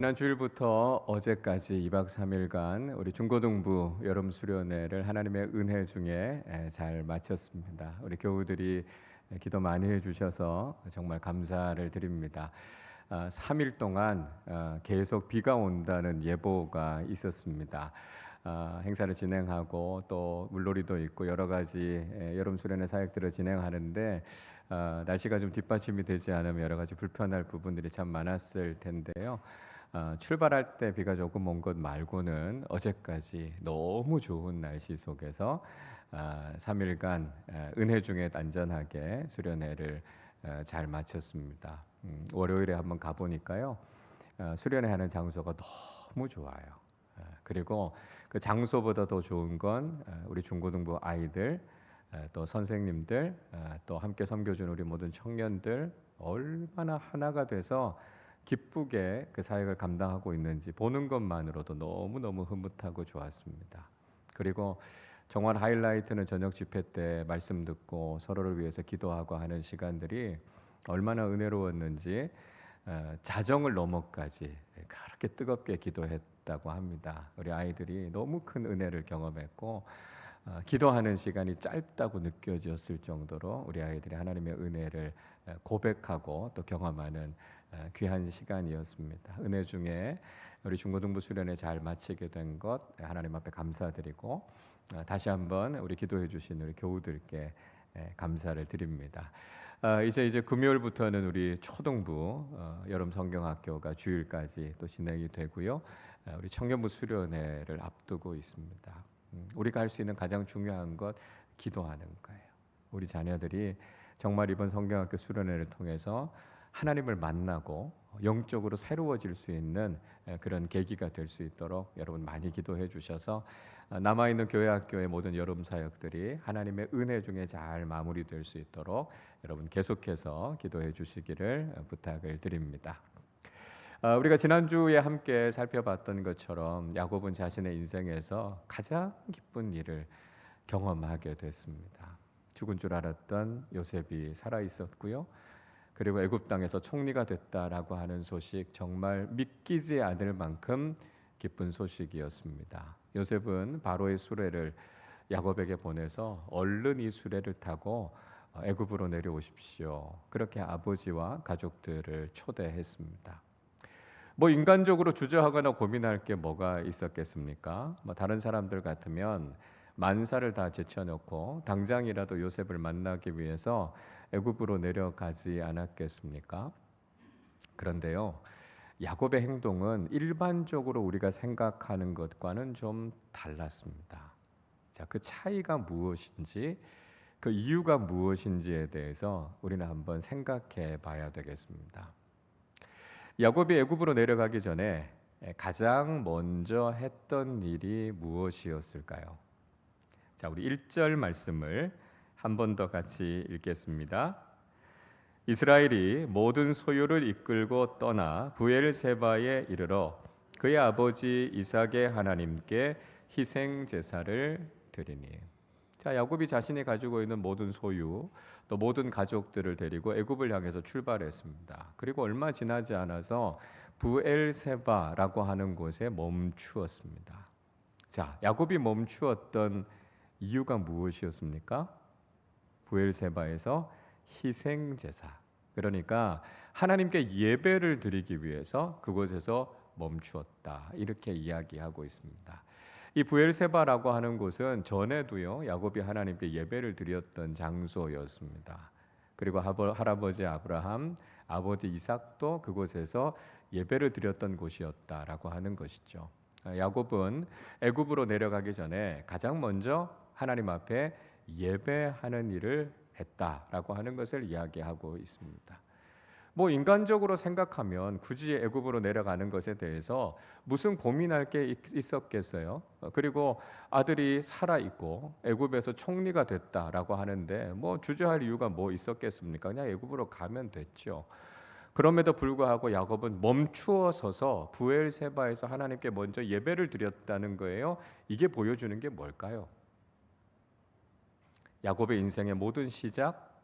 지난 주일부터 어제까지 2박 3일간 우리 중고등부 여름 수련회를 하나님의 은혜 중에 잘 마쳤습니다. 우리 교우들이 기도 많이 해주셔서 정말 감사를 드립니다. 3일 동안 계속 비가 온다는 예보가 있었습니다. 행사를 진행하고 또 물놀이도 있고 여러 가지 여름 수련회 사역들을 진행하는데 날씨가 좀 뒷받침이 되지 않으면 여러 가지 불편할 부분들이 참 많았을 텐데요. 출발할 때 비가 조금 온 것 말고는 어제까지 너무 좋은 날씨 속에서 3일간 은혜 중에 안전하게 수련회를 잘 마쳤습니다. 월요일에 한번 가보니까요. 수련회 하는 장소가 너무 좋아요. 그리고 그 장소보다 더 좋은 건 우리 중고등부 아이들, 또 선생님들, 또 함께 섬겨준 우리 모든 청년들 얼마나 하나가 돼서 기쁘게 그 사역을 감당하고 있는지 보는 것만으로도 너무너무 흐뭇하고 좋았습니다. 그리고 정말 하이라이트는 저녁 집회 때 말씀 듣고 서로를 위해서 기도하고 하는 시간들이 얼마나 은혜로웠는지 자정을 넘어까지 그렇게 뜨겁게 기도했다고 합니다. 우리 아이들이 너무 큰 은혜를 경험했고 기도하는 시간이 짧다고 느껴졌을 정도로 우리 아이들이 하나님의 은혜를 고백하고 또 경험하는 귀한 시간이었습니다. 은혜 중에 우리 중고등부 수련회 잘 마치게 된 것 하나님 앞에 감사드리고 다시 한번 우리 기도해 주신 우리 교우들께 감사를 드립니다. 이제 금요일부터는 우리 초등부 여름 성경학교가 주일까지 또 진행이 되고요. 우리 청년부 수련회를 앞두고 있습니다. 우리가 할 수 있는 가장 중요한 것 기도하는 거예요. 우리 자녀들이 정말 이번 성경학교 수련회를 통해서 하나님을 만나고 영적으로 새로워질 수 있는 그런 계기가 될 수 있도록 여러분 많이 기도해 주셔서 남아있는 교회 학교의 모든 여름 사역들이 하나님의 은혜 중에 잘 마무리될 수 있도록 여러분 계속해서 기도해 주시기를 부탁을 드립니다. 우리가 지난주에 함께 살펴봤던 것처럼 야곱은 자신의 인생에서 가장 기쁜 일을 경험하게 됐습니다. 죽은 줄 알았던 요셉이 살아 있었고요. 그리고 애굽 땅에서 총리가 됐다라고 하는 소식 정말 믿기지 않을 만큼 기쁜 소식이었습니다. 요셉은 바로의 수레를 야곱에게 보내서 얼른 이 수레를 타고 애굽으로 내려오십시오. 그렇게 아버지와 가족들을 초대했습니다. 뭐 인간적으로 주저하거나 고민할 게 뭐가 있었겠습니까? 뭐 다른 사람들 같으면 만사를 다 제쳐놓고 당장이라도 요셉을 만나기 위해서 애굽으로 내려가지 않았겠습니까? 그런데요, 야곱의 행동은 일반적으로 우리가 생각하는 것과는 좀 달랐습니다. 자, 그 차이가 무엇인지, 그 이유가 무엇인지에 대해서 우리는 한번 생각해 봐야 되겠습니다. 야곱이 애굽으로 내려가기 전에 가장 먼저 했던 일이 무엇이었을까요? 자, 우리 1절 말씀을 한 번 더 같이 읽겠습니다. 이스라엘이 모든 소유를 이끌고 떠나 부엘세바에 이르러 그의 아버지 이삭의 하나님께 희생 제사를 드리니. 자, 야곱이 자신이 가지고 있는 모든 소유, 또 모든 가족들을 데리고 애굽을 향해서 출발했습니다. 그리고 얼마 지나지 않아서 부엘세바라고 하는 곳에 멈추었습니다. 자, 야곱이 멈추었던 이유가 무엇이었습니까? 부엘세바에서 희생 제사. 그러니까 하나님께 예배를 드리기 위해서 그곳에서 멈추었다. 이렇게 이야기하고 있습니다. 이 부엘세바라고 하는 곳은 전에도요 야곱이 하나님께 예배를 드렸던 장소였습니다. 그리고 할아버지 아브라함, 아버지 이삭도 그곳에서 예배를 드렸던 곳이었다라고 하는 것이죠. 야곱은 애굽으로 내려가기 전에 가장 먼저 하나님 앞에 예배하는 일을 했다라고 하는 것을 이야기하고 있습니다. 뭐 인간적으로 생각하면 굳이 애굽으로 내려가는 것에 대해서 무슨 고민할 게 있었겠어요? 그리고 아들이 살아 있고 애굽에서 총리가 됐다라고 하는데 뭐 주저할 이유가 뭐 있었겠습니까? 그냥 애굽으로 가면 됐죠. 그럼에도 불구하고 야곱은 멈추어 서서 부엘세바에서 하나님께 먼저 예배를 드렸다는 거예요. 이게 보여주는 게 뭘까요? 야곱의 인생의 모든 시작,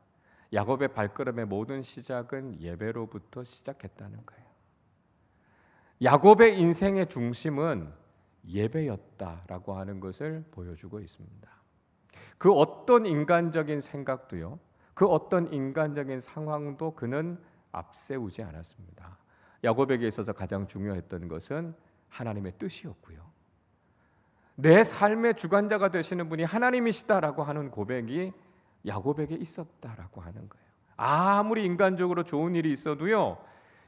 야곱의 발걸음의 모든 시작은 예배로부터 시작했다는 거예요. 야곱의 인생의 중심은 예배였다라고 하는 것을 보여주고 있습니다. 그 어떤 인간적인 생각도요, 그 어떤 인간적인 상황도 그는 앞세우지 않았습니다. 야곱에게 있어서 가장 중요했던 것은 하나님의 뜻이었고요. 내 삶의 주관자가 되시는 분이 하나님이시다라고 하는 고백이 야곱에게 있었다라고 하는 거예요. 아무리 인간적으로 좋은 일이 있어도요,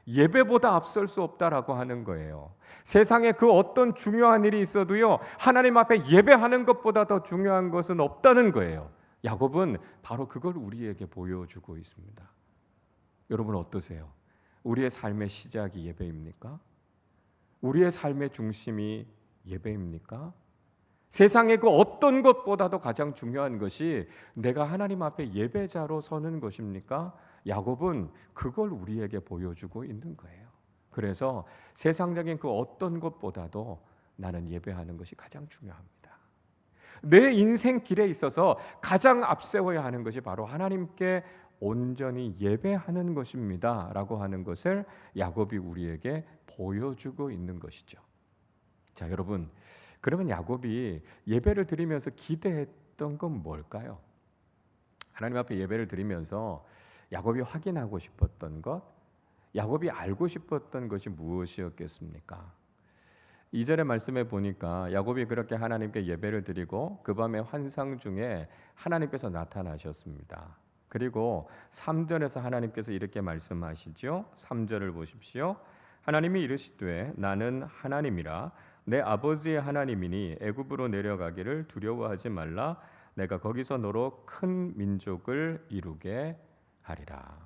예배보다 앞설 수 없다라고 하는 거예요. 세상에 그 어떤 중요한 일이 있어도요, 하나님 앞에 예배하는 것보다 더 중요한 것은 없다는 거예요. 야곱은 바로 그걸 우리에게 보여주고 있습니다. 여러분 어떠세요? 우리의 삶의 시작이 예배입니까? 우리의 삶의 중심이 예배입니까? 세상의 그 어떤 것보다도 가장 중요한 것이 내가 하나님 앞에 예배자로 서는 것입니까? 야곱은 그걸 우리에게 보여주고 있는 거예요. 그래서 세상적인 그 어떤 것보다도 나는 예배하는 것이 가장 중요합니다. 내 인생 길에 있어서 가장 앞세워야 하는 것이 바로 하나님께 온전히 예배하는 것입니다 라고 하는 것을 야곱이 우리에게 보여주고 있는 것이죠. 자, 여러분, 그러면 야곱이 예배를 드리면서 기대했던 건 뭘까요? 하나님 앞에 예배를 드리면서 야곱이 확인하고 싶었던 것, 야곱이 알고 싶었던 것이 무엇이었겠습니까? 2절의 말씀에 보니까 야곱이 그렇게 하나님께 예배를 드리고 그 밤의 환상 중에 하나님께서 나타나셨습니다. 그리고 3절에서 하나님께서 이렇게 말씀하시죠. 3절을 보십시오. 하나님이 이르시되 나는 하나님이라 내 아버지의 하나님이니 애굽으로 내려가기를 두려워하지 말라. 내가 거기서 너로 큰 민족을 이루게 하리라.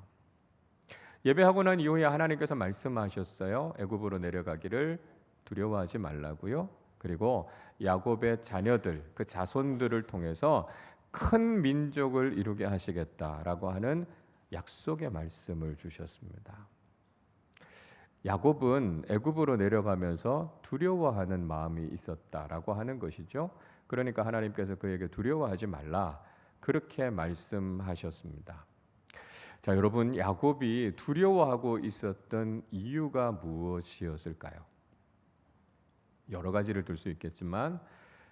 예배하고 난 이후에 하나님께서 말씀하셨어요. 애굽으로 내려가기를 두려워하지 말라고요. 그리고 야곱의 자녀들, 그 자손들을 통해서 큰 민족을 이루게 하시겠다라고 하는 약속의 말씀을 주셨습니다. 야곱은 애굽으로 내려가면서 두려워하는 마음이 있었다라고 하는 것이죠. 그러니까 하나님께서 그에게 두려워하지 말라 그렇게 말씀하셨습니다. 자, 여러분, 야곱이 두려워하고 있었던 이유가 무엇이었을까요? 여러 가지를 들 수 있겠지만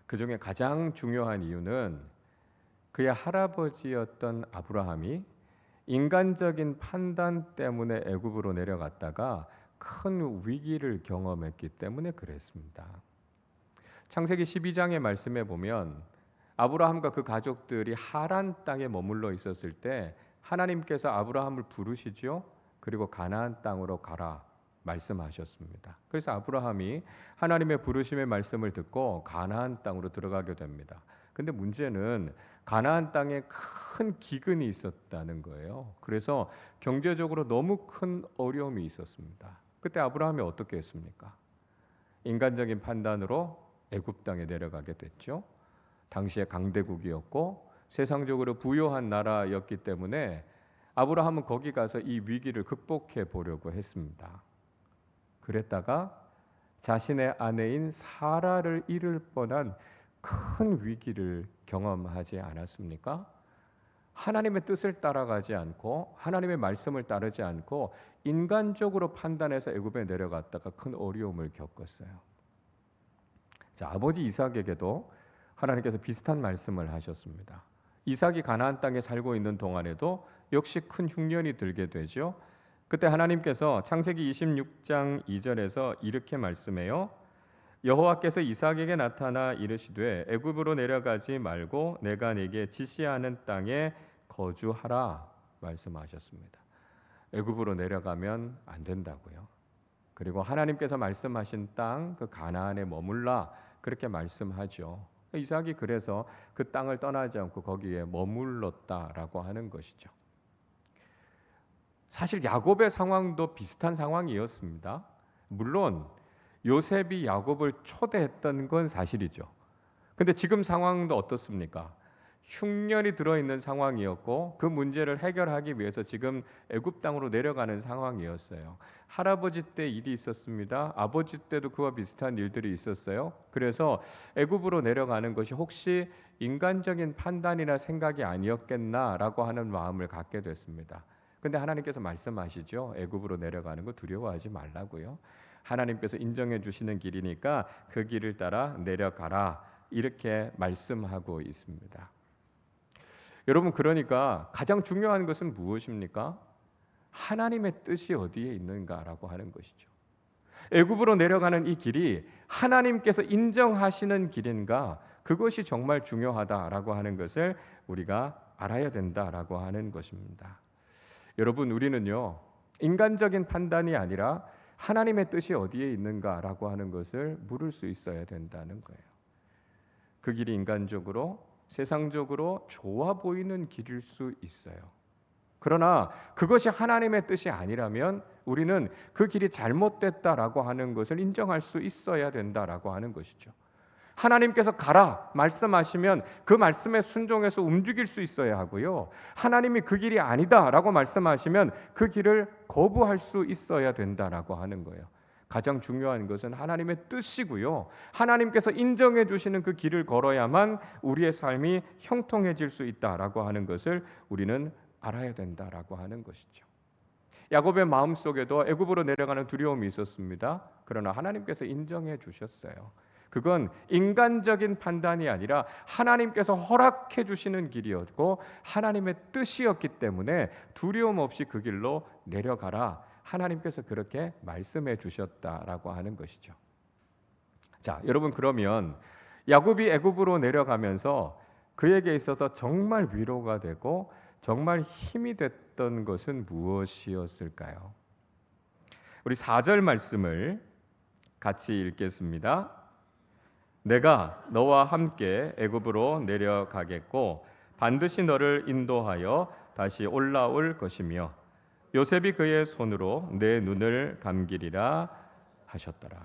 그 중에 가장 중요한 이유는 그의 할아버지였던 아브라함이 인간적인 판단 때문에 애굽으로 내려갔다가 큰 위기를 경험했기 때문에 그랬습니다. 창세기 12장의 말씀에 보면 아브라함과 그 가족들이 하란 땅에 머물러 있었을 때 하나님께서 아브라함을 부르시죠. 그리고 가나안 땅으로 가라 말씀하셨습니다. 그래서 아브라함이 하나님의 부르심의 말씀을 듣고 가나안 땅으로 들어가게 됩니다. 근데 문제는 가나안 땅에 큰 기근이 있었다는 거예요. 그래서 경제적으로 너무 큰 어려움이 있었습니다. 그때 아브라함이 어떻게 했습니까? 인간적인 판단으로 애굽 땅에 내려가게 됐죠. 당시에 강대국이었고 세상적으로 부유한 나라였기 때문에 아브라함은 거기 가서 이 위기를 극복해 보려고 했습니다. 그랬다가 자신의 아내인 사라를 잃을 뻔한 큰 위기를 경험하지 않았습니까? 하나님의 뜻을 따라가지 않고 하나님의 말씀을 따르지 않고 인간적으로 판단해서 애굽에 내려갔다가 큰 어려움을 겪었어요. 자, 아버지 이삭에게도 하나님께서 비슷한 말씀을 하셨습니다. 이삭이 가나안 땅에 살고 있는 동안에도 역시 큰 흉년이 들게 되죠. 그때 하나님께서 창세기 26장 2절에서 이렇게 말씀해요. 여호와께서 이삭에게 나타나 이르시되 애굽으로 내려가지 말고 내가 네게 지시하는 땅에 거주하라 말씀하셨습니다. 애굽으로 내려가면 안 된다고요. 그리고 하나님께서 말씀하신 땅 그 가나안에 머물라 그렇게 말씀하죠. 이삭이 그래서 그 땅을 떠나지 않고 거기에 머물렀다라고 하는 것이죠. 사실 야곱의 상황도 비슷한 상황이었습니다. 물론 요셉이 야곱을 초대했던 건 사실이죠. 근데 지금 상황도 어떻습니까? 흉년이 들어있는 상황이었고 그 문제를 해결하기 위해서 지금 애굽 땅으로 내려가는 상황이었어요. 할아버지 때 일이 있었습니다. 아버지 때도 그와 비슷한 일들이 있었어요. 그래서 애굽으로 내려가는 것이 혹시 인간적인 판단이나 생각이 아니었겠나라고 하는 마음을 갖게 됐습니다. 근데 하나님께서 말씀하시죠. 애굽으로 내려가는 거 두려워하지 말라고요. 하나님께서 인정해 주시는 길이니까 그 길을 따라 내려가라 이렇게 말씀하고 있습니다. 여러분, 그러니까 가장 중요한 것은 무엇입니까? 하나님의 뜻이 어디에 있는가라고 하는 것이죠. 애굽으로 내려가는 이 길이 하나님께서 인정하시는 길인가, 그것이 정말 중요하다라고 하는 것을 우리가 알아야 된다라고 하는 것입니다. 여러분, 우리는요, 인간적인 판단이 아니라 하나님의 뜻이 어디에 있는가라고 하는 것을 물을 수 있어야 된다는 거예요. 그 길이 인간적으로, 세상적으로 좋아 보이는 길일 수 있어요. 그러나 그것이 하나님의 뜻이 아니라면 우리는 그 길이 잘못됐다라고 하는 것을 인정할 수 있어야 된다라고 하는 것이죠. 하나님께서 가라 말씀하시면 그 말씀에 순종해서 움직일 수 있어야 하고요. 하나님이 그 길이 아니다라고 말씀하시면 그 길을 거부할 수 있어야 된다라고 하는 거예요. 가장 중요한 것은 하나님의 뜻이고요. 하나님께서 인정해 주시는 그 길을 걸어야만 우리의 삶이 형통해질 수 있다라고 하는 것을 우리는 알아야 된다라고 하는 것이죠. 야곱의 마음속에도 애굽으로 내려가는 두려움이 있었습니다. 그러나 하나님께서 인정해 주셨어요. 그건 인간적인 판단이 아니라 하나님께서 허락해 주시는 길이었고 하나님의 뜻이었기 때문에 두려움 없이 그 길로 내려가라, 하나님께서 그렇게 말씀해 주셨다라고 하는 것이죠. 자, 여러분, 그러면 야곱이 애굽으로 내려가면서 그에게 있어서 정말 위로가 되고 정말 힘이 됐던 것은 무엇이었을까요? 우리 4절 말씀을 같이 읽겠습니다. 내가 너와 함께 애굽으로 내려가겠고 반드시 너를 인도하여 다시 올라올 것이며 요셉이 그의 손으로 내 눈을 감기리라 하셨더라.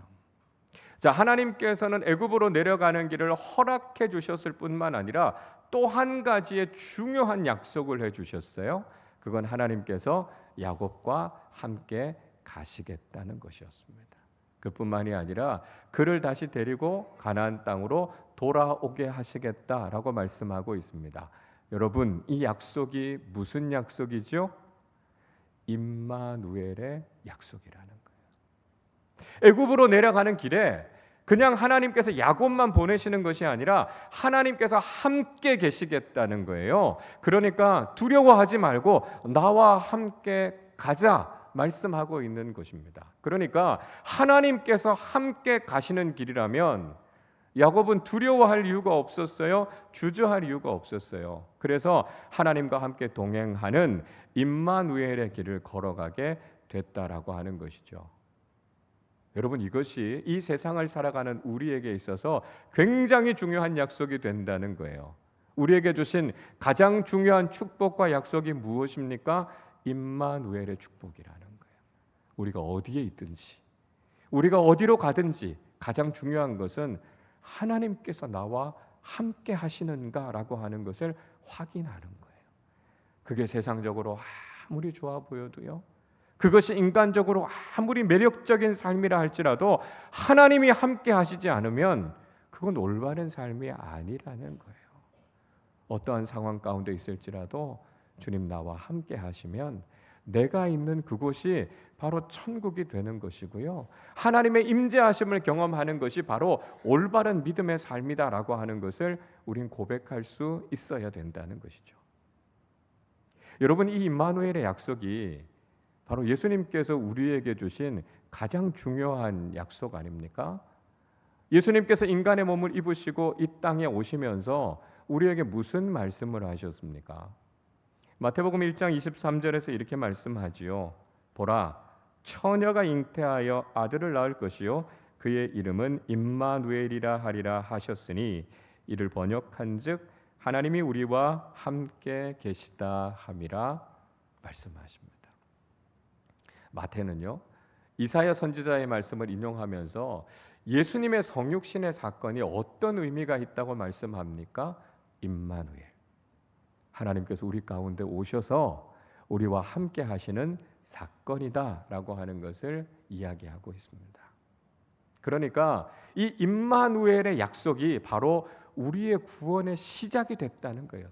자, 하나님께서는 애굽으로 내려가는 길을 허락해 주셨을 뿐만 아니라 또 한 가지의 중요한 약속을 해 주셨어요. 그건 하나님께서 야곱과 함께 가시겠다는 것이었습니다. 그뿐만이 아니라 그를 다시 데리고 가나안 땅으로 돌아오게 하시겠다라고 말씀하고 있습니다. 여러분, 이 약속이 무슨 약속이죠? 임마누엘의 약속이라는 거예요. 애굽으로 내려가는 길에 그냥 하나님께서 야곱만 보내시는 것이 아니라 하나님께서 함께 계시겠다는 거예요. 그러니까 두려워하지 말고 나와 함께 가자 말씀하고 있는 것입니다. 그러니까 하나님께서 함께 가시는 길이라면 야곱은 두려워할 이유가 없었어요. 주저할 이유가 없었어요. 그래서 하나님과 함께 동행하는 임마누엘의 길을 걸어가게 됐다라고 하는 것이죠. 여러분, 이것이 이 세상을 살아가는 우리에게 있어서 굉장히 중요한 약속이 된다는 거예요. 우리에게 주신 가장 중요한 축복과 약속이 무엇입니까? 임마누엘의 축복이라는 거예요. 우리가 어디에 있든지, 우리가 어디로 가든지 가장 중요한 것은 하나님께서 나와 함께 하시는가라고 하는 것을 확인하는 거예요. 그게 세상적으로 아무리 좋아 보여도요, 그것이 인간적으로 아무리 매력적인 삶이라 할지라도 하나님이 함께 하시지 않으면 그건 올바른 삶이 아니라는 거예요. 어떠한 상황 가운데 있을지라도 주님 나와 함께 하시면 내가 있는 그곳이 바로 천국이 되는 것이고요, 하나님의 임재하심을 경험하는 것이 바로 올바른 믿음의 삶이다라고 하는 것을 우린 고백할 수 있어야 된다는 것이죠. 여러분, 이 임마누엘의 약속이 바로 예수님께서 우리에게 주신 가장 중요한 약속 아닙니까? 예수님께서 인간의 몸을 입으시고 이 땅에 오시면서 우리에게 무슨 말씀을 하셨습니까? 마태복음 1장 23절에서 이렇게 말씀하지요. 보라, 처녀가 잉태하여 아들을 낳을 것이요 그의 이름은 임마누엘이라 하리라 하셨으니 이를 번역한즉 하나님이 우리와 함께 계시다 함이라 말씀하십니다. 마태는요, 이사야 선지자의 말씀을 인용하면서 예수님의 성육신의 사건이 어떤 의미가 있다고 말씀합니까? 임마누엘, 하나님께서 우리 가운데 오셔서 우리와 함께 하시는 사건이다라고 하는 것을 이야기하고 있습니다. 그러니까 이 임마누엘의 약속이 바로 우리의 구원의 시작이 됐다는 거예요.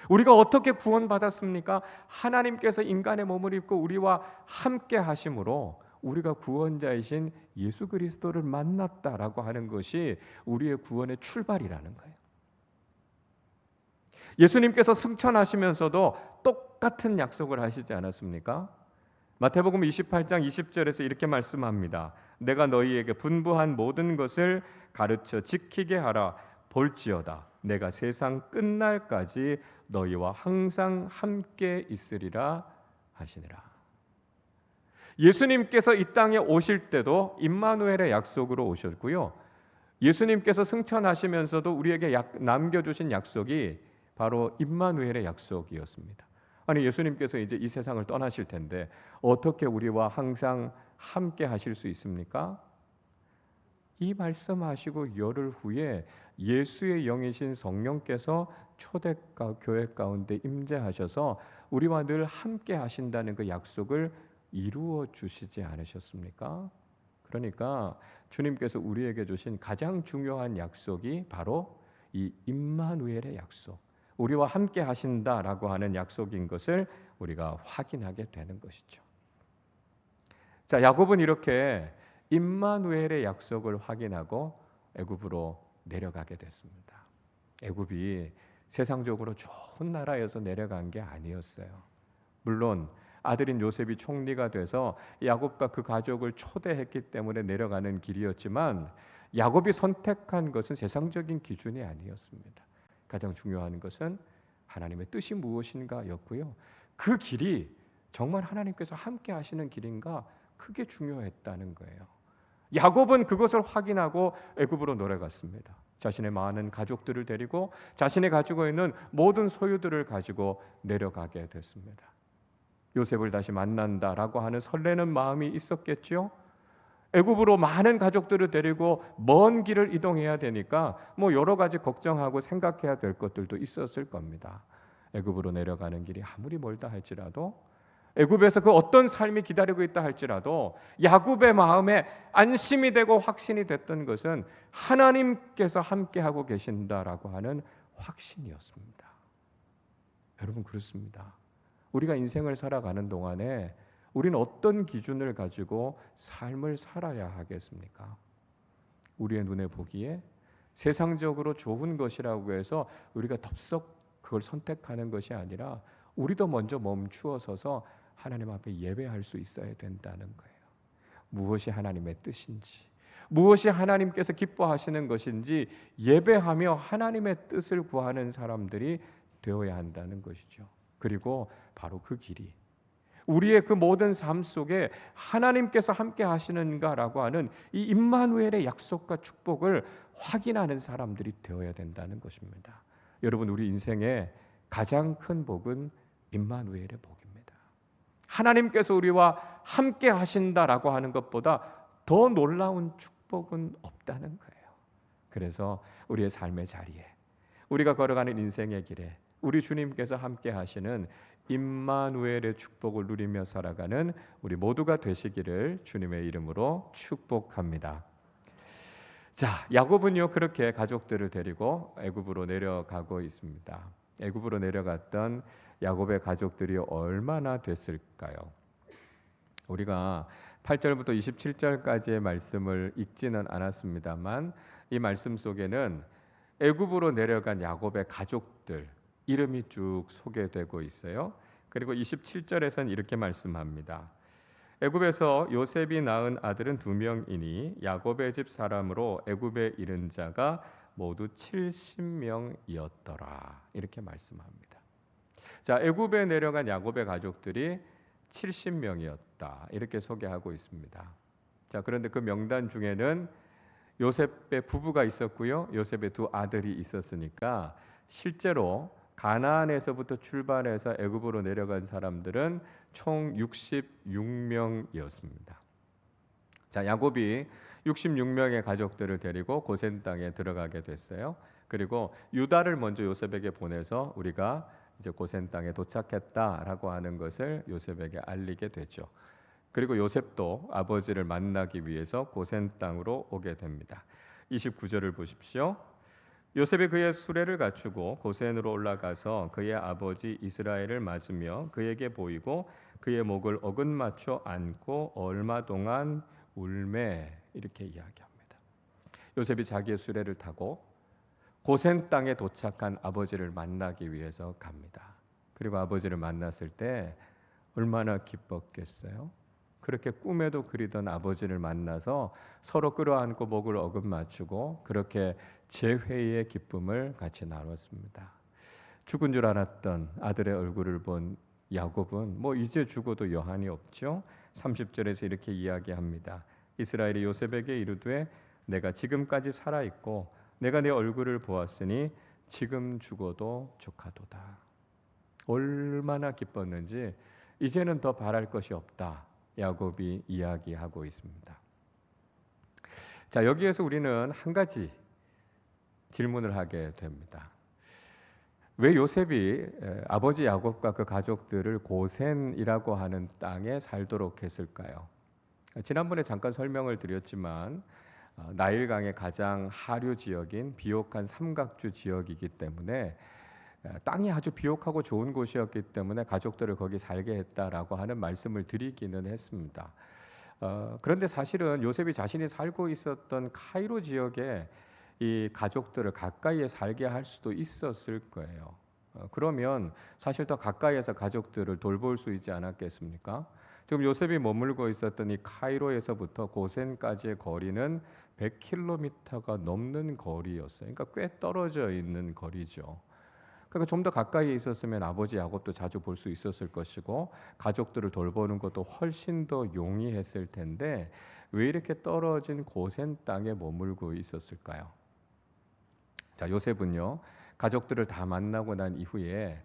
우리가 어떻게 구원받았습니까? 하나님께서 인간의 몸을 입고 우리와 함께 하심으로 우리가 구원자이신 예수 그리스도를 만났다라고 하는 것이 우리의 구원의 출발이라는 거예요. 예수님께서 승천하시면서도 똑같은 약속을 하시지 않았습니까? 마태복음 28장 20절에서 이렇게 말씀합니다. 내가 너희에게 분부한 모든 것을 가르쳐 지키게 하라. 볼지어다 내가 세상 끝날까지 너희와 항상 함께 있으리라 하시니라. 예수님께서 이 땅에 오실 때도 임마누엘의 약속으로 오셨고요. 예수님께서 승천하시면서도 우리에게 남겨주신 약속이 바로 임마누엘의 약속이었습니다. 아니, 예수님께서 이제 이 세상을 떠나실 텐데 어떻게 우리와 항상 함께 하실 수 있습니까? 이 말씀하시고 열흘 후에 예수의 영이신 성령께서 초대교회 가운데 임재하셔서 우리와 늘 함께 하신다는 그 약속을 이루어 주시지 않으셨습니까? 그러니까 주님께서 우리에게 주신 가장 중요한 약속이 바로 이 임마누엘의 약속, 우리와 함께 하신다라고 하는 약속인 것을 우리가 확인하게 되는 것이죠. 자, 야곱은 이렇게 임마누엘의 약속을 확인하고 애굽으로 내려가게 됐습니다. 애굽이 세상적으로 좋은 나라여서 내려간 게 아니었어요. 물론 아들인 요셉이 총리가 돼서 야곱과 그 가족을 초대했기 때문에 내려가는 길이었지만 야곱이 선택한 것은 세상적인 기준이 아니었습니다. 가장 중요한 것은 하나님의 뜻이 무엇인가였고요. 그 길이 정말 하나님께서 함께 하시는 길인가, 그게 중요했다는 거예요. 야곱은 그것을 확인하고 애굽으로 내려갔습니다. 자신의 많은 가족들을 데리고 자신이 가지고 있는 모든 소유들을 가지고 내려가게 됐습니다. 요셉을 다시 만난다라고 하는 설레는 마음이 있었겠죠. 애굽으로 많은 가족들을 데리고 먼 길을 이동해야 되니까 여러 가지 걱정하고 생각해야 될 것들도 있었을 겁니다. 애굽으로 내려가는 길이 아무리 멀다 할지라도, 애굽에서 그 어떤 삶이 기다리고 있다 할지라도 야곱의 마음에 안심이 되고 확신이 됐던 것은 하나님께서 함께하고 계신다라고 하는 확신이었습니다. 여러분, 그렇습니다. 우리가 인생을 살아가는 동안에 우리는 어떤 기준을 가지고 삶을 살아야 하겠습니까? 우리의 눈에 보기에 세상적으로 좋은 것이라고 해서 우리가 덥석 그걸 선택하는 것이 아니라 우리도 먼저 멈추어 서서 하나님 앞에 예배할 수 있어야 된다는 거예요. 무엇이 하나님의 뜻인지, 무엇이 하나님께서 기뻐하시는 것인지 예배하며 하나님의 뜻을 구하는 사람들이 되어야 한다는 것이죠. 그리고 바로 그 길이 우리의 그 모든 삶 속에 하나님께서 함께 하시는가라고 하는 이 임마누엘의 약속과 축복을 확인하는 사람들이 되어야 된다는 것입니다. 여러분, 우리 인생의 가장 큰 복은 임마누엘의 복입니다. 하나님께서 우리와 함께 하신다라고 하는 것보다 더 놀라운 축복은 없다는 거예요. 그래서 우리의 삶의 자리에, 우리가 걸어가는 인생의 길에 우리 주님께서 함께 하시는 임마누엘의 축복을 누리며 살아가는 우리 모두가 되시기를 주님의 이름으로 축복합니다. 자, 야곱은요 그렇게 가족들을 데리고 애굽으로 내려가고 있습니다. 애굽으로 내려갔던 야곱의 가족들이 얼마나 됐을까요? 우리가 8절부터 27절까지의 말씀을 읽지는 않았습니다만 이 말씀 속에는 애굽으로 내려간 야곱의 가족들 이름이 쭉 소개되고 있어요. 그리고 27절에서는 이렇게 말씀합니다. 애굽에서 요셉이 낳은 아들은 2명이니 야곱의 집 사람으로 애굽에 이른 자가 모두 70명이었더라. 이렇게 말씀합니다. 자, 애굽에 내려간 야곱의 가족들이 70명이었다. 이렇게 소개하고 있습니다. 자, 그런데 그 명단 중에는 요셉의 부부가 있었고요. 요셉의 2 아들이 있었으니까 실제로 가나안에서부터 출발해서 애굽으로 내려간 사람들은 총 66명이었습니다. 자, 야곱이 66명의 가족들을 데리고 고센 땅에 들어가게 됐어요. 그리고 유다를 먼저 요셉에게 보내서 우리가 이제 고센 땅에 도착했다라고 하는 것을 요셉에게 알리게 되죠. 그리고 요셉도 아버지를 만나기 위해서 고센 땅으로 오게 됩니다. 29절을 보십시오. 요셉이 그의 수레를 갖추고 고센으로 올라가서 그의 아버지 이스라엘을 맞으며 그에게 보이고 그의 목을 어긋맞춰 안고 얼마 동안 울매 이렇게 이야기합니다. 요셉이 자기의 수레를 타고 고센 땅에 도착한 아버지를 만나기 위해서 갑니다. 그리고 아버지를 만났을 때 얼마나 기뻤겠어요? 그렇게 꿈에도 그리던 아버지를 만나서 서로 끌어안고 목을 어긋맞추고 그렇게 재회의 기쁨을 같이 나눴습니다. 죽은 줄 알았던 아들의 얼굴을 본 야곱은 뭐 이제 죽어도 여한이 없죠. 30절에서 이렇게 이야기합니다. 이스라엘이 요셉에게 이르되 내가 지금까지 살아 있고 내가 내 얼굴을 보았으니 지금 죽어도 족하도다. 얼마나 기뻤는지 이제는 더 바랄 것이 없다. 야곱이 이야기하고 있습니다. 자, 여기에서 우리는 한 가지 질문을 하게 됩니다. 왜 요셉이 아버지 야곱과 그 가족들을 고센이라고 하는 땅에 살도록 했을까요? 지난번에 잠깐 설명을 드렸지만 나일강의 가장 하류 지역인 비옥한 삼각주 지역이기 때문에 땅이 아주 비옥하고 좋은 곳이었기 때문에 가족들을 거기 살게 했다라고 하는 말씀을 드리기는 했습니다. 그런데 사실은 요셉이 자신이 살고 있었던 카이로 지역에 이 가족들을 가까이에 살게 할 수도 있었을 거예요. 그러면 사실 더 가까이에서 가족들을 돌볼 수 있지 않았겠습니까? 지금 요셉이 머물고 있었던 이 카이로에서부터 고센까지의 거리는 100km가 넘는 거리였어요. 그러니까 꽤 떨어져 있는 거리죠. 그러니까 좀 더 가까이에 있었으면 아버지 야곱도 자주 볼 수 있었을 것이고 가족들을 돌보는 것도 훨씬 더 용이했을 텐데 왜 이렇게 떨어진 고센 땅에 머물고 있었을까요? 자, 요셉은요 가족들을 다 만나고 난 이후에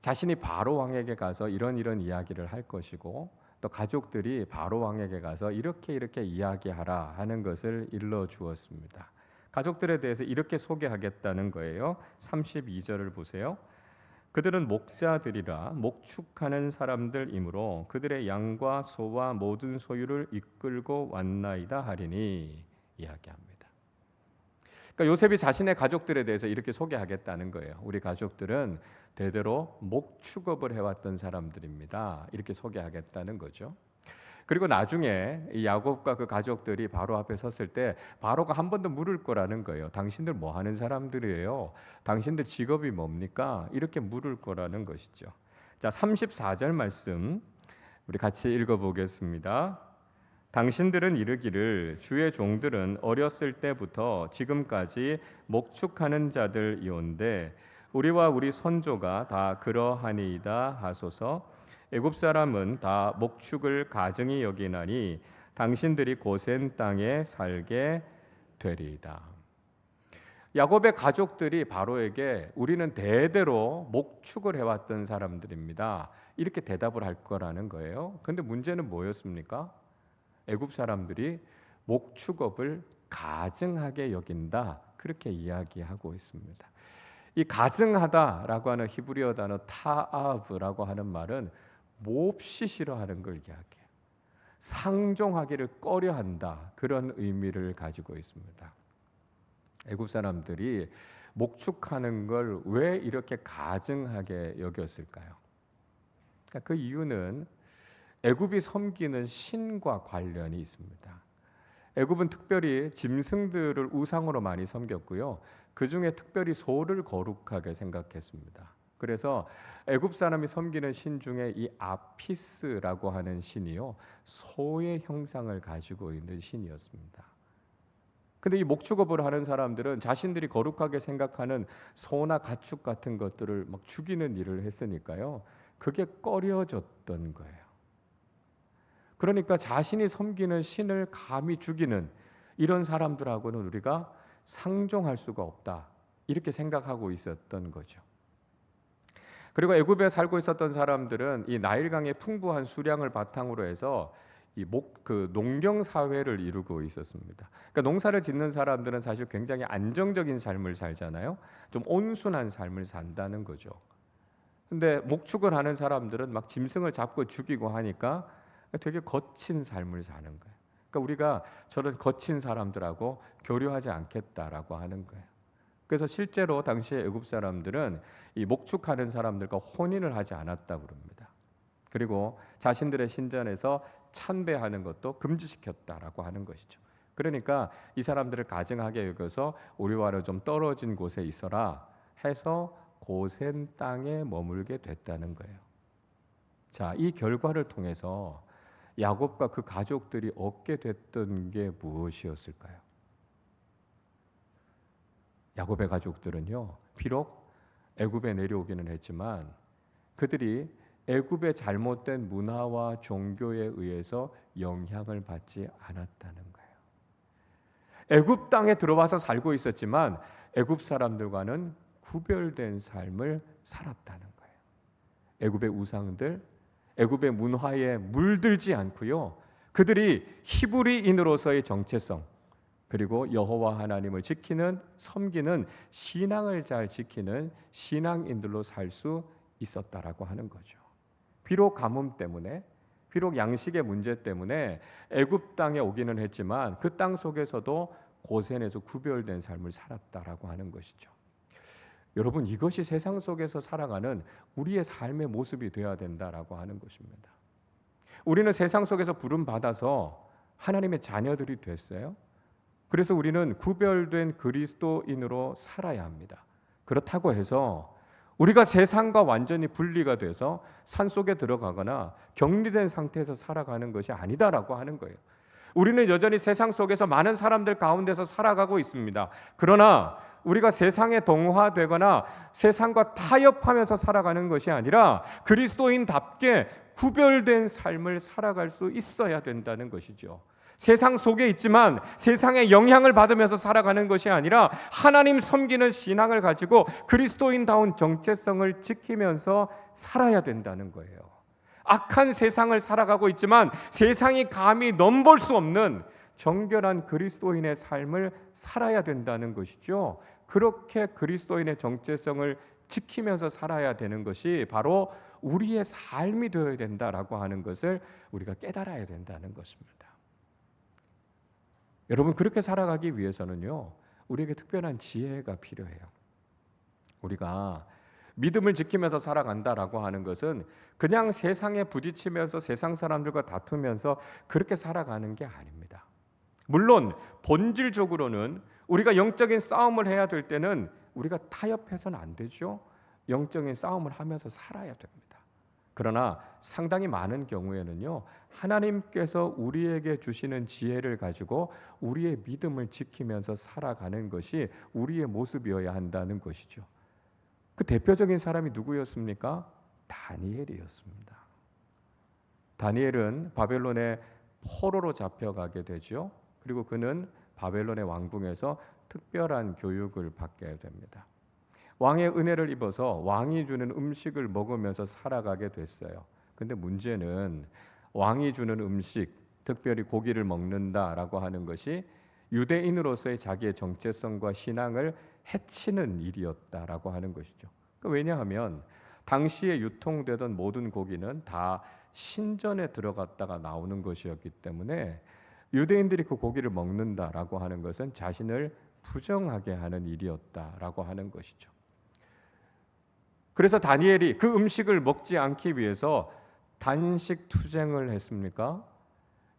자신이 바로 왕에게 가서 이런 이야기를 할 것이고 또 가족들이 바로 왕에게 가서 이렇게 이야기하라 하는 것을 일러 주었습니다. 가족들에 대해서 이렇게 소개하겠다는 거예요. 32절을 보세요. 그들은 목자들이라 목축하는 사람들이므로 그들의 양과 소와 모든 소유를 이끌고 왔나이다 하리니 이야기합니다. 그러니까 요셉이 자신의 가족들에 대해서 이렇게 소개하겠다는 거예요. 우리 가족들은 대대로 목축업을 해왔던 사람들입니다. 이렇게 소개하겠다는 거죠. 그리고 나중에 이 야곱과 그 가족들이 바로 앞에 섰을 때 바로가 한 번 더 물을 거라는 거예요. 당신들 뭐 하는 사람들이에요? 당신들 직업이 뭡니까? 이렇게 물을 거라는 것이죠. 자, 34절 말씀 우리 같이 읽어보겠습니다. 당신들은 이르기를 주의 종들은 어렸을 때부터 지금까지 목축하는 자들이온데 우리와 우리 선조가 다 그러하니이다 하소서. 애굽 사람은 다 목축을 가증히 여기나니 당신들이 고센 땅에 살게 되리이다. 야곱의 가족들이 바로에게 우리는 대대로 목축을 해왔던 사람들입니다. 이렇게 대답을 할 거라는 거예요. 그런데 문제는 뭐였습니까? 애굽 사람들이 목축업을 가증하게 여긴다 그렇게 이야기하고 있습니다. 이 가증하다라고 하는 히브리어 단어 타아브라고 하는 말은 몹시 싫어하는 걸 이야기해요. 상종하기를 꺼려한다 그런 의미를 가지고 있습니다. 애굽 사람들이 목축하는 걸 왜 이렇게 가증하게 여겼을까요? 그 이유는 애굽이 섬기는 신과 관련이 있습니다. 애굽은 특별히 짐승들을 우상으로 많이 섬겼고요. 그 중에 특별히 소를 거룩하게 생각했습니다. 그래서 애굽 사람이 섬기는 신 중에 이 아피스라고 하는 신이요, 소의 형상을 가지고 있는 신이었습니다. 근데 이 목축업을 하는 사람들은 자신들이 거룩하게 생각하는 소나 가축 같은 것들을 막 죽이는 일을 했으니까요. 그게 꺼려졌던 거예요. 그러니까 자신이 섬기는 신을 감히 죽이는 이런 사람들하고는 우리가 상종할 수가 없다. 이렇게 생각하고 있었던 거죠. 그리고 애굽에 살고 있었던 사람들은 이 나일강의 풍부한 수량을 바탕으로 해서 그 농경 사회를 이루고 있었습니다. 그러니까 농사를 짓는 사람들은 사실 굉장히 안정적인 삶을 살잖아요. 좀 온순한 삶을 산다는 거죠. 근데 목축을 하는 사람들은 막 짐승을 잡고 죽이고 하니까 되게 거친 삶을 사는 거예요. 그러니까 우리가 저런 거친 사람들하고 교류하지 않겠다라고 하는 거예요. 그래서 실제로 당시에 애굽 사람들은 이 목축하는 사람들과 혼인을 하지 않았다고 그럽니다. 그리고 자신들의 신전에서 찬배하는 것도 금지시켰다라고 하는 것이죠. 그러니까 이 사람들을 가증하게 여겨서 우리와는 좀 떨어진 곳에 있어라 해서 고센 땅에 머물게 됐다는 거예요. 자, 이 결과를 통해서 야곱과 그 가족들이 얻게 됐던 게 무엇이었을까요? 야곱의 가족들은요, 비록 애굽에 내려오기는 했지만 그들이 애굽의 잘못된 문화와 종교에 의해서 영향을 받지 않았다는 거예요. 애굽 땅에 들어와서 살고 있었지만 애굽 사람들과는 구별된 삶을 살았다는 거예요. 애굽의 우상들, 애굽의 문화에 물들지 않고요. 그들이 히브리인으로서의 정체성, 그리고 여호와 하나님을 지키는, 섬기는 신앙을 잘 지키는 신앙인들로 살 수 있었다라고 하는 거죠. 비록 가뭄 때문에, 비록 양식의 문제 때문에 애굽 땅에 오기는 했지만 그 땅 속에서도 고센에서 구별된 삶을 살았다라고 하는 것이죠. 여러분, 이것이 세상 속에서 살아가는 우리의 삶의 모습이 되어야 된다라고 하는 것입니다. 우리는 세상 속에서 부름 받아서 하나님의 자녀들이 됐어요. 그래서 우리는 구별된 그리스도인으로 살아야 합니다. 그렇다고 해서 우리가 세상과 완전히 분리가 돼서 산속에 들어가거나 격리된 상태에서 살아가는 것이 아니다라고 하는 거예요. 우리는 여전히 세상 속에서 많은 사람들 가운데서 살아가고 있습니다. 그러나 우리가 세상에 동화되거나 세상과 타협하면서 살아가는 것이 아니라 그리스도인답게 구별된 삶을 살아갈 수 있어야 된다는 것이죠. 세상 속에 있지만 세상의 영향을 받으면서 살아가는 것이 아니라 하나님 섬기는 신앙을 가지고 그리스도인다운 정체성을 지키면서 살아야 된다는 거예요. 악한 세상을 살아가고 있지만 세상이 감히 넘볼 수 없는 정결한 그리스도인의 삶을 살아야 된다는 것이죠. 그렇게 그리스도인의 정체성을 지키면서 살아야 되는 것이 바로 우리의 삶이 되어야 된다라고 하는 것을 우리가 깨달아야 된다는 것입니다. 여러분, 그렇게 살아가기 위해서는요, 우리에게 특별한 지혜가 필요해요. 우리가 믿음을 지키면서 살아간다라고 하는 것은 그냥 세상에 부딪히면서 세상 사람들과 다투면서 그렇게 살아가는 게 아닙니다. 물론 본질적으로는 우리가 영적인 싸움을 해야 될 때는 우리가 타협해서는 안 되죠. 영적인 싸움을 하면서 살아야 됩니다. 그러나 상당히 많은 경우에는요, 하나님께서 우리에게 주시는 지혜를 가지고 우리의 믿음을 지키면서 살아가는 것이 우리의 모습이어야 한다는 것이죠. 그 대표적인 사람이 누구였습니까? 다니엘이었습니다. 다니엘은 바벨론의 포로로 잡혀가게 되죠. 그리고 그는 바벨론의 왕궁에서 특별한 교육을 받게 됩니다. 왕의 은혜를 입어서 왕이 주는 음식을 먹으면서 살아가게 됐어요. 근데 문제는 왕이 주는 음식, 특별히 고기를 먹는다라고 하는 것이 유대인으로서의 자기의 정체성과 신앙을 해치는 일이었다라고 하는 것이죠. 왜냐하면 당시에 유통되던 모든 고기는 다 신전에 들어갔다가 나오는 것이었기 때문에 유대인들이 그 고기를 먹는다라고 하는 것은 자신을 부정하게 하는 일이었다라고 하는 것이죠. 그래서 다니엘이 그 음식을 먹지 않기 위해서 단식 투쟁을 했습니까?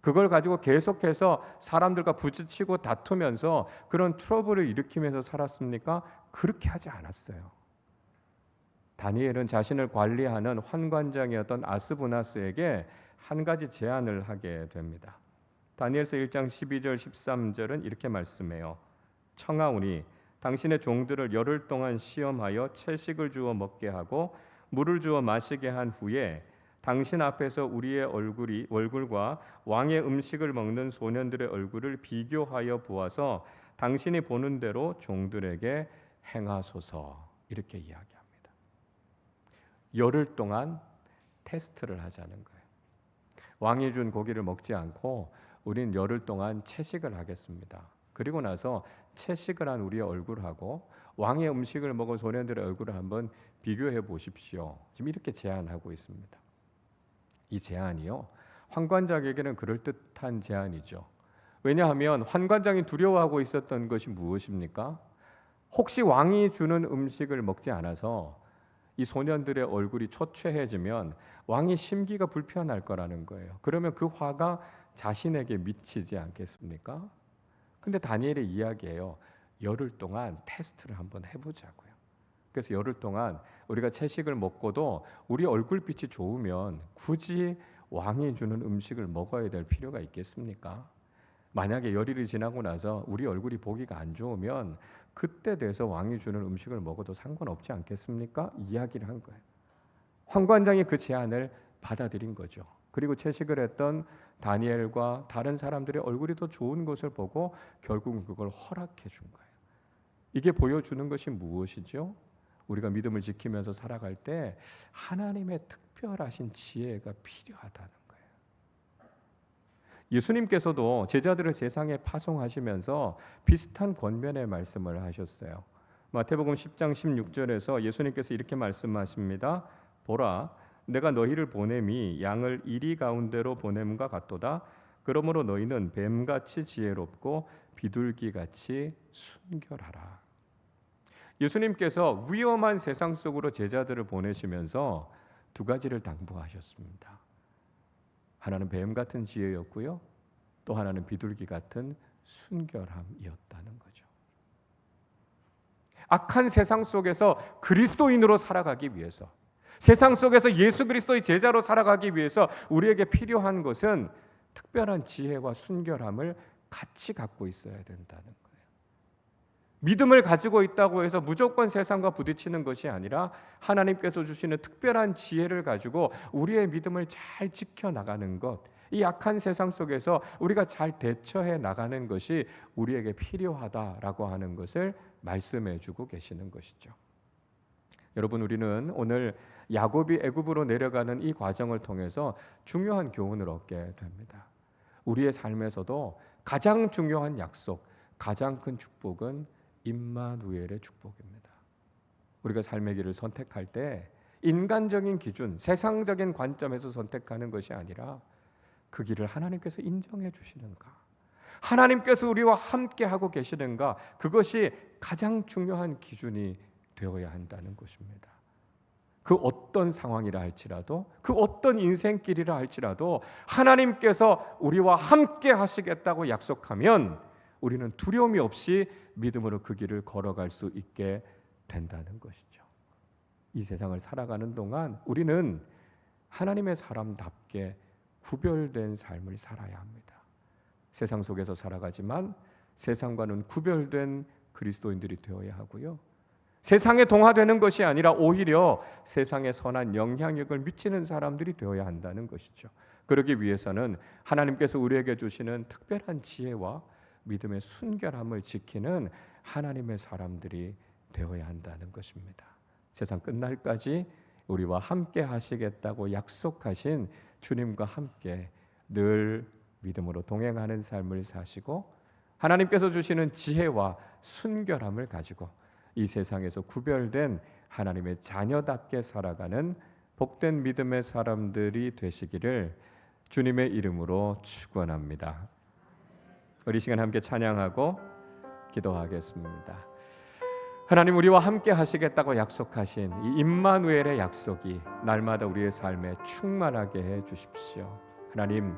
그걸 가지고 계속해서 사람들과 부딪히고 다투면서 그런 트러블을 일으키면서 살았습니까? 그렇게 하지 않았어요. 다니엘은 자신을 관리하는 환관장이었던 아스부나스에게 한 가지 제안을 하게 됩니다. 다니엘서 1장 12절 13절은 이렇게 말씀해요. 청하오니 당신의 종들을 열흘 동안 시험하여 채식을 주어 먹게 하고 물을 주어 마시게 한 후에 당신 앞에서 우리의 얼굴과 왕의 음식을 먹는 소년들의 얼굴을 비교하여 보아서 당신이 보는 대로 종들에게 행하소서. 이렇게 이야기합니다. 열흘 동안 테스트를 하자는 거예요. 왕이 준 고기를 먹지 않고 우린 열흘 동안 채식을 하겠습니다. 그리고 나서 채식을 한 우리의 얼굴하고 왕의 음식을 먹은 소년들의 얼굴을 한번 비교해 보십시오. 지금 이렇게 제안하고 있습니다. 이 제안이요, 환관장에게는 그럴듯한 제안이죠. 왜냐하면 환관장이 두려워하고 있었던 것이 무엇입니까? 혹시 왕이 주는 음식을 먹지 않아서 이 소년들의 얼굴이 초췌해지면 왕이 심기가 불편할 거라는 거예요. 그러면 그 화가 자신에게 미치지 않겠습니까? 근데 다니엘의 이야기예요. 열흘 동안 테스트를 한번 해보자고요. 그래서 열흘 동안 우리가 채식을 먹고도 우리 얼굴빛이 좋으면 굳이 왕이 주는 음식을 먹어야 될 필요가 있겠습니까? 만약에 열흘이 지나고 나서 우리 얼굴이 보기가 안 좋으면 그때 돼서 왕이 주는 음식을 먹어도 상관없지 않겠습니까? 이야기를 한 거예요. 황관장이 그 제안을 받아들인 거죠. 그리고 채식을 했던 다니엘과 다른 사람들의 얼굴이 더 좋은 것을 보고 결국은 그걸 허락해 준 거예요. 이게 보여주는 것이 무엇이죠? 우리가 믿음을 지키면서 살아갈 때 하나님의 특별하신 지혜가 필요하다는 거예요. 예수님께서도 제자들을 세상에 파송하시면서 비슷한 권면의 말씀을 하셨어요. 마태복음 10장 16절에서 예수님께서 이렇게 말씀하십니다. 보라, 내가 너희를 보냄이 양을 이리 가운데로 보냄과 같도다. 그러므로 너희는 뱀같이 지혜롭고 비둘기같이 순결하라. 예수님께서 위험한 세상 속으로 제자들을 보내시면서 두 가지를 당부하셨습니다. 하나는 뱀 같은 지혜였고요, 또 하나는 비둘기 같은 순결함이었다는 거죠. 악한 세상 속에서 그리스도인으로 살아가기 위해서, 세상 속에서 예수 그리스도의 제자로 살아가기 위해서 우리에게 필요한 것은 특별한 지혜와 순결함을 같이 갖고 있어야 된다는 거예요. 믿음을 가지고 있다고 해서 무조건 세상과 부딪히는 것이 아니라 하나님께서 주시는 특별한 지혜를 가지고 우리의 믿음을 잘 지켜나가는 것, 이 악한 세상 속에서 우리가 잘 대처해 나가는 것이 우리에게 필요하다라고 하는 것을 말씀해 주고 계시는 것이죠. 여러분, 우리는 오늘 야곱이 애굽으로 내려가는 이 과정을 통해서 중요한 교훈을 얻게 됩니다. 우리의 삶에서도 가장 중요한 약속, 가장 큰 축복은 임마누엘의 축복입니다. 우리가 삶의 길을 선택할 때 인간적인 기준, 세상적인 관점에서 선택하는 것이 아니라 그 길을 하나님께서 인정해 주시는가, 하나님께서 우리와 함께 하고 계시는가, 그것이 가장 중요한 기준이 되어야 한다는 것입니다. 그 어떤 상황이라 할지라도, 그 어떤 인생길이라 할지라도 하나님께서 우리와 함께 하시겠다고 약속하면 우리는 두려움이 없이 믿음으로 그 길을 걸어갈 수 있게 된다는 것이죠. 이 세상을 살아가는 동안 우리는 하나님의 사람답게 구별된 삶을 살아야 합니다. 세상 속에서 살아가지만 세상과는 구별된 그리스도인들이 되어야 하고요, 세상에 동화되는 것이 아니라 오히려 세상에 선한 영향력을 미치는 사람들이 되어야 한다는 것이죠. 그러기 위해서는 하나님께서 우리에게 주시는 특별한 지혜와 믿음의 순결함을 지키는 하나님의 사람들이 되어야 한다는 것입니다. 세상 끝날까지 우리와 함께 하시겠다고 약속하신 주님과 함께 늘 믿음으로 동행하는 삶을 사시고 하나님께서 주시는 지혜와 순결함을 가지고 이 세상에서 구별된 하나님의 자녀답게 살아가는 복된 믿음의 사람들이 되시기를 주님의 이름으로 축원합니다. 우리 시간 함께 찬양하고 기도하겠습니다. 하나님, 우리와 함께 하시겠다고 약속하신 이 임마누엘의 약속이 날마다 우리의 삶에 충만하게 해 주십시오. 하나님,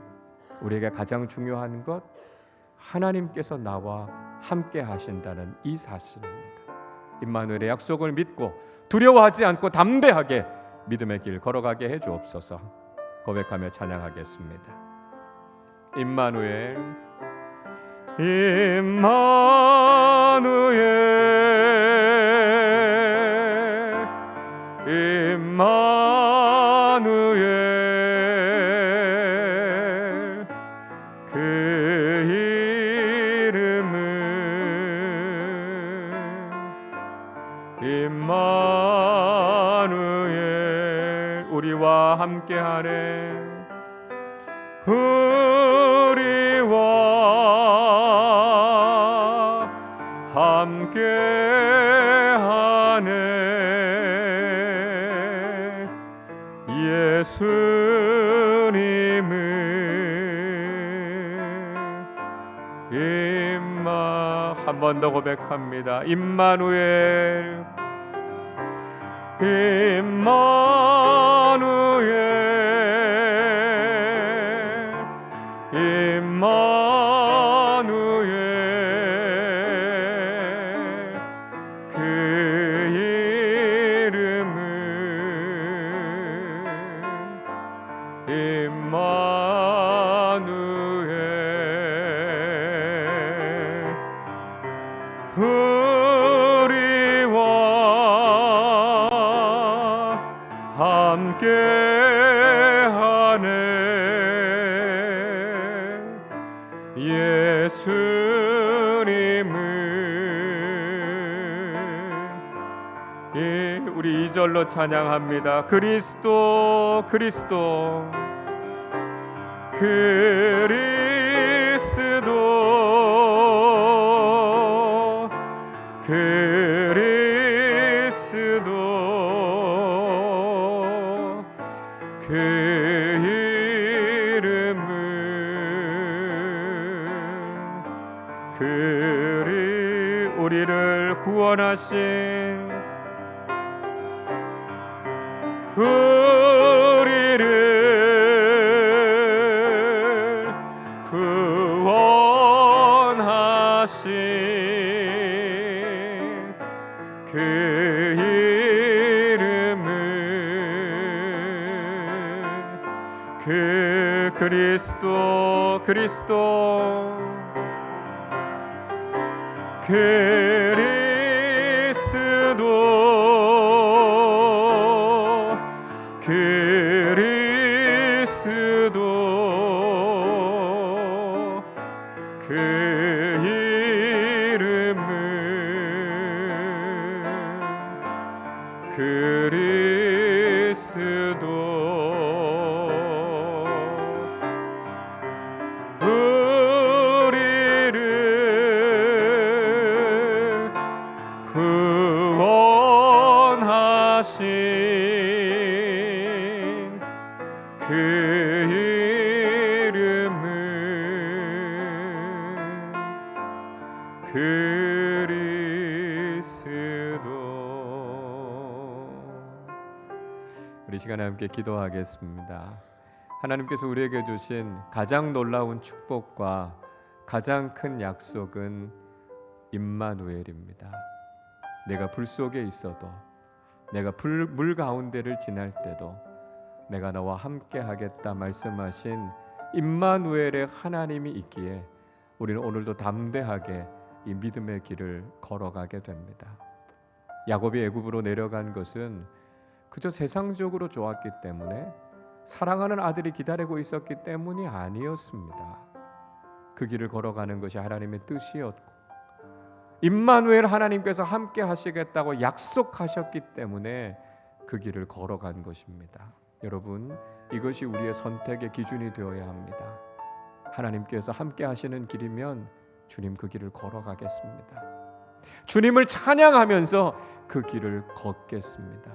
우리에게 가장 중요한 것, 하나님께서 나와 함께 하신다는 이 사실입니다. 임마누엘의 약속을 믿고 두려워하지 않고 담대하게 믿음의 길 걸어가게 해 주옵소서. 고백하며 찬양하겠습니다. 임마누엘, 임마누엘, 임마누엘, 그 이름은 임마누엘, 우리와 함께하네, 우리와 함께하네, 예수님은 한 번 더 고백합니다. 임마누엘, 그 이름은 임마누엘. 우리와 함께하네 예수님은. 우리 2절로 찬양합니다. 그리스도 그리스도 그리스도 그리스도 그 이름은 우리를 구원하신 우리를 구원하신 그 이름은 그 그리스도 그리스도 그리스도 그 이름은 그리스도 우리를 구원하신 그 이름은 그리스도. 우리 시간에 함께 기도하겠습니다. 하나님께서 우리에게 주신 가장 놀라운 축복과 가장 큰 약속은 임마누엘입니다. 내가 불 속에 있어도, 내가 물 가운데를 지날 때도 내가 너와 함께 하겠다 말씀하신 임마누엘의 하나님이 있기에 우리는 오늘도 담대하게 이 믿음의 길을 걸어가게 됩니다. 야곱이 애굽으로 내려간 것은 그저 세상적으로 좋았기 때문에, 사랑하는 아들이 기다리고 있었기 때문이 아니었습니다. 그 길을 걸어가는 것이 하나님의 뜻이었고, 임마누엘 하나님께서 함께 하시겠다고 약속하셨기 때문에 그 길을 걸어간 것입니다. 여러분, 이것이 우리의 선택의 기준이 되어야 합니다. 하나님께서 함께 하시는 길이면 주님 그 길을 걸어가겠습니다. 주님을 찬양하면서 그 길을 걷겠습니다.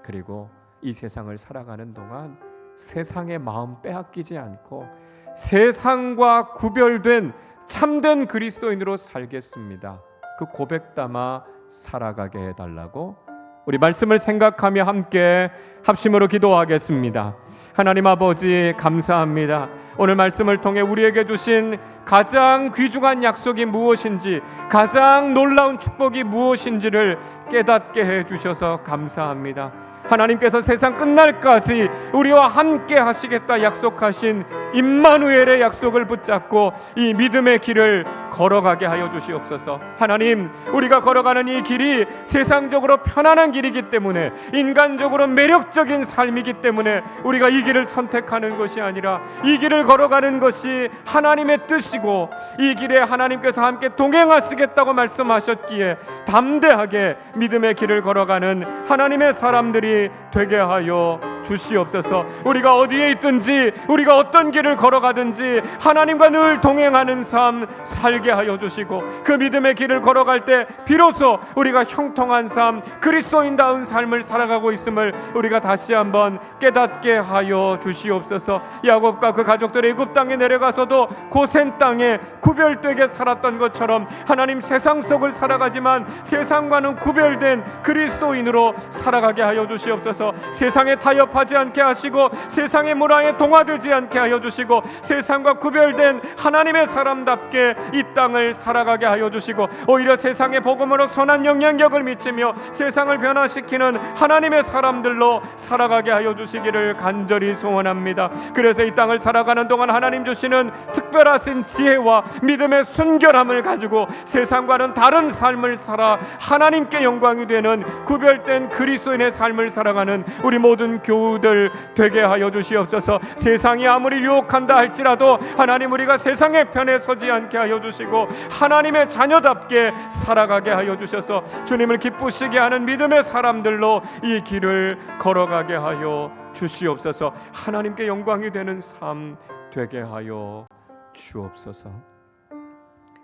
그리고 이 세상을 살아가는 동안 세상의 마음 빼앗기지 않고 세상과 구별된 참된 그리스도인으로 살겠습니다. 그 고백 담아 살아가게 해달라고 우리 말씀을 생각하며 함께 합심으로 기도하겠습니다. 하나님 아버지, 감사합니다. 오늘 말씀을 통해 우리에게 주신 가장 귀중한 약속이 무엇인지, 가장 놀라운 축복이 무엇인지를 깨닫게 해주셔서 감사합니다. 하나님께서 세상 끝날까지 우리와 함께 하시겠다 약속하신 임마누엘의 약속을 붙잡고 이 믿음의 길을 걸어가게 하여 주시옵소서. 하나님, 우리가 걸어가는 이 길이 세상적으로 편안한 길이기 때문에, 인간적으로 매력적인 삶이기 때문에 우리가 이 길을 선택하는 것이 아니라 이 길을 걸어가는 것이 하나님의 뜻이고, 이 길에 하나님께서 함께 동행하시겠다고 말씀하셨기에 담대하게 믿음의 길을 걸어가는 하나님의 사람들이 되게 하여 주시옵소서. 우리가 어디에 있든지, 우리가 어떤 길을 걸어가든지 하나님과 늘 동행하는 삶 살게 하여 주시고, 그 믿음의 길을 걸어갈 때 비로소 우리가 형통한 삶, 그리스도인다운 삶을 살아가고 있음을 우리가 다시 한번 깨닫게 하여 주시옵소서. 야곱과 그 가족들이 애굽 땅에 내려가서도 고센 땅에 구별되게 살았던 것처럼 하나님, 세상 속을 살아가지만 세상과는 구별된 그리스도인으로 살아가게 하여 주시옵소서. 세상에 타협하지 않게 하시고, 세상의 문화에 동화되지 않게 하여 주시고, 세상과 구별된 하나님의 사람답게 이 땅을 살아가게 하여 주시고, 오히려 세상의 복음으로 선한 영향력을 미치며 세상을 변화시키는 하나님의 사람들로 살아가게 하여 주시기를 간절히 소원합니다. 그래서 이 땅을 살아가는 동안 하나님 주시는 특별하신 지혜와 믿음의 순결함을 가지고 세상과는 다른 삶을 살아 하나님께 영광이 되는 구별된 그리스도인의 삶을 살아가는 우리 모든 교우들 되게 하여 주시옵소서. 세상이 아무리 유혹한다 할지라도 하나님, 우리가 세상의 편에 서지 않게 하여 주시고 하나님의 자녀답게 살아가게 하여 주셔서 주님을 기쁘시게 하는 믿음의 사람들로 이 길을 걸어가게 하여 주시옵소서. 하나님께 영광이 되는 삶 되게 하여 주옵소서.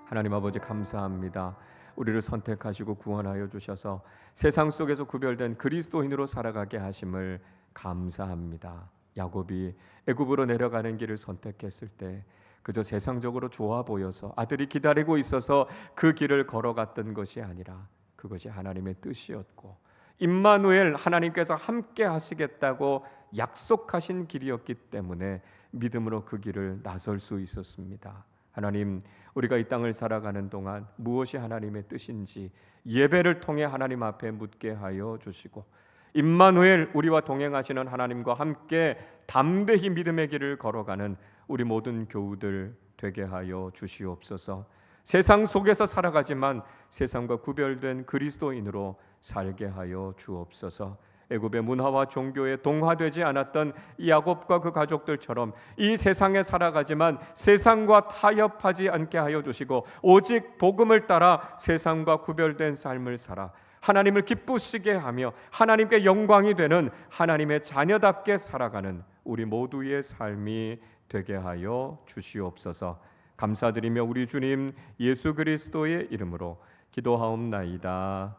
하나님 아버지, 감사합니다. 우리를 선택하시고 구원하여 주셔서 세상 속에서 구별된 그리스도인으로 살아가게 하심을 감사합니다. 야곱이 애굽으로 내려가는 길을 선택했을 때 그저 세상적으로 좋아 보여서 아들이 기다리고 있어서 그 길을 걸어갔던 것이 아니라 그것이 하나님의 뜻이었고, 임마누엘, 하나님께서 함께 하시겠다고 약속하신 길이었기 때문에 믿음으로 그 길을 나설 수 있었습니다. 하나님, 우리가 이 땅을 살아가는 동안 무엇이 하나님의 뜻인지 예배를 통해 하나님 앞에 묻게 하여 주시고, 임마누엘, 우리와 동행하시는 하나님과 함께 담대히 믿음의 길을 걸어가는 우리 모든 교우들 되게 하여 주시옵소서. 세상 속에서 살아가지만 세상과 구별된 그리스도인으로 살게 하여 주옵소서. 애굽의 문화와 종교에 동화되지 않았던 야곱과 그 가족들처럼 이 세상에 살아가지만 세상과 타협하지 않게 하여 주시고, 오직 복음을 따라 세상과 구별된 삶을 살아 하나님을 기쁘시게 하며 하나님께 영광이 되는 하나님의 자녀답게 살아가는 우리 모두의 삶이 되게 하여 주시옵소서. 감사드리며 우리 주님 예수 그리스도의 이름으로 기도하옵나이다.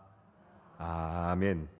아멘.